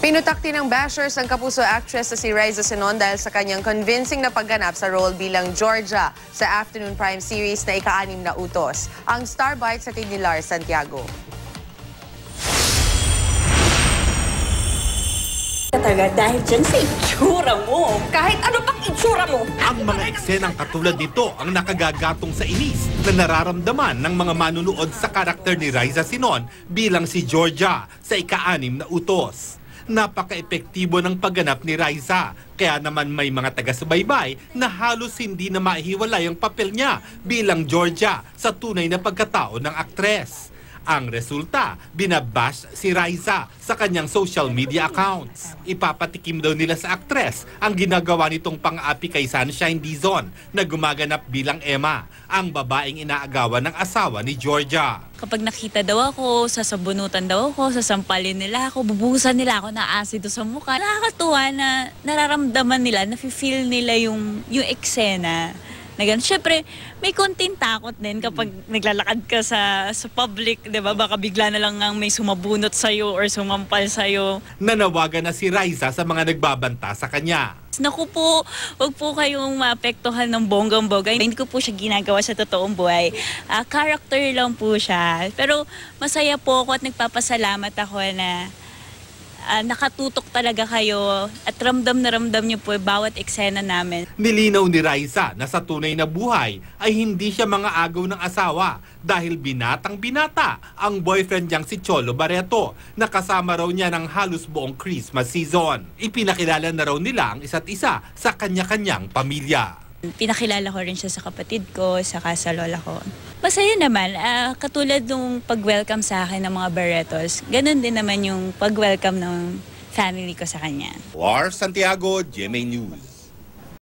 Pinutakti ng bashers ang kapuso actress na si Riza Sinon dahil sa kanyang convincing na pagganap sa role bilang Georgia sa Afternoon Prime series na ika-6 na utos. Ang Star Bite sa ni Lars Santiago. Talaga dahil dyan sa itsura mo. Kahit ano pang itsura mo. Ang mga eksenang katulad nito ang nakagagatong sa inis na nararamdaman ng mga manunood sa karakter ni Riza Sinon bilang si Georgia sa ika-6 na utos. Napaka-epektibo ng pagganap ni Riza, kaya naman may mga taga-subaybay na halos hindi na maihiwalay ang papel niya bilang Georgia sa tunay na pagkatao ng aktres. Ang resulta, binabash si Riza sa kanyang social media accounts. Ipapatikim daw nila sa aktres ang ginagawa nitong pang-api kay Sunshine Dizon na gumaganap bilang Emma, ang babaeng inaagawan ng asawa ni Georgia. Kapag nakita daw ako, sasabunutan daw ako, sasampalin nila ako, bubuhusan nila ako ng asido sa mukha. Nakakatuwa na nararamdaman nila, nafe-feel nila yung eksena. Na ganun. Siyempre, may konting takot din kapag naglalakad ka sa public, di ba? Baka bigla na lang may sumabunot sa'yo or sumampal sa'yo. Nanawagan na si Riza sa mga nagbabanta sa kanya. Naku po, huwag po kayong maapektuhan ng bonggang-bongga. Hindi ko po siya ginagawa sa totoong buhay. Character lang po siya. Pero masaya po ako at nagpapasalamat ako na nakatutok talaga kayo at ramdam na ramdam niyo po bawat eksena namin. Nilinaw ni Riza na sa tunay na buhay ay hindi siya mga agaw ng asawa dahil binatang-binata ang boyfriend niyang si Cholo Barreto na kasama raw niya ng halos buong Christmas season. Ipinakilala na raw nila ang isa't isa sa kanya-kanyang pamilya. Pinakilala ko rin siya sa kapatid ko, saka sa lola ko. Masaya naman, katulad nung pag-welcome sa akin ng mga Barretos, ganun din naman yung pag-welcome ng family ko sa kanya. Lars Santiago, GMA News.